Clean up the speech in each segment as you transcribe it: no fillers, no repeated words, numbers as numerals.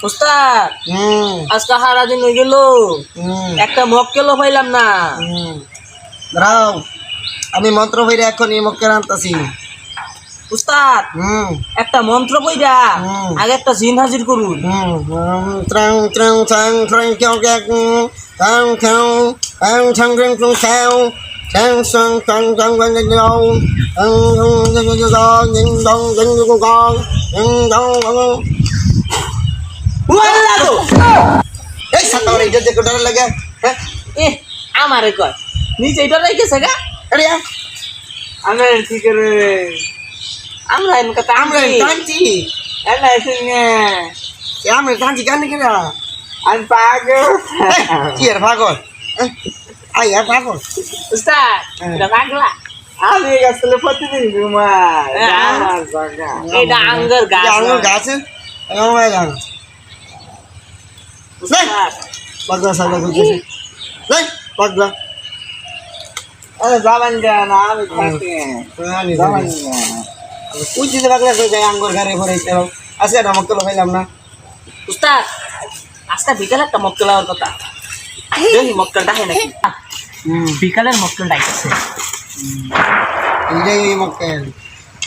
উস্তাদ আজকে সারাদিন হয়ে গেল একটা মক্কেলও পাইলাম না। দাঁড়াও, আমি মন্ত্র বইরে এখনই মক্কেল আনতাছি। উস্তাদ একটা মন্ত্র বইরা আগে একটা জিন হাজির করুন। ত্রাং ত্রাং ত্রাং ত্রাং কেউ কেক ত্রাং কেউ ত্রাং ত্রাং ত্রাং ত্রাং কেউ ত্রাং ত্রাং ত্রাং ত্রাং ত্রাং ত্রাং কেউ এই সাতার এটা দেখো ডর লাগে। হ্যাঁ এ আমারে কয় নিজে এটা রাইতেছে গা। আরে আমরা কি করে আমরা এমন কথা আমরা আমরা টানছি, এলা এসে আমরা টানছি কেন কিনা আমি পাগল। কি আর পাগল আই আর পাগল। উস্তাদ এটা পাগলা আমি আসলে প্রতিদিন ঘুমাই আমার জায়গা এটা আঙ্গুর গাছ। আঙুর গাছ আমার গান উস্তাদ পাগলা সাগলা করতেছে এই পাগলা আরে যাবেন কেন আমি থাকি আমি যাবেন ওই যে পাগলা কই যায় আঙ্গুর ঘরে পড়ে চলো আছে না মক্কল পাইলাম না। উস্তাদ আজকে বিকালে একটা মক্কেল হওয়ার কথা। দেখি মক্কেলটা হয় নাকি। বিকালের মক্কেল ডাইতেছে। এই যে এই মক্কেল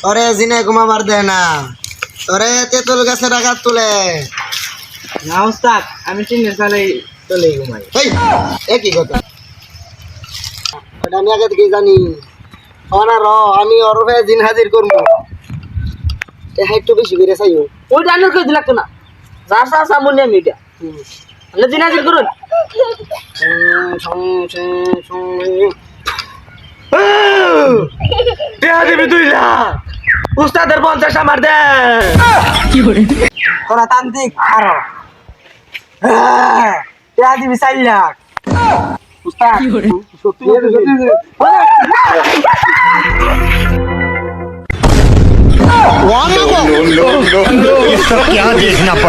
তোরে জিনে ঘুমাবার দেয় না, তোরে তেঁতুল গাছের আঘাত তুলে। না ওস্তাদ আমি চিনের সালে চলে ঘুমাই। এই একই কথা, ওটা আমি আগে থেকে জানি। না র আমি ওর জিন হাজির করবো, একটু বেশি করে চাইও। ওই ডানোর কেউ দিলাক না যার সার সামনে আমি এটা আমরা দিন হাজির করুন। দেয়া দিবি 2 লাখ উস্তাদের 50 আমার দে তোরা তান্ত্রিক আরো দেয়া দিবি 4 লাখ উস্তাদ সত্যি ये सब क्या देखना पड़ा।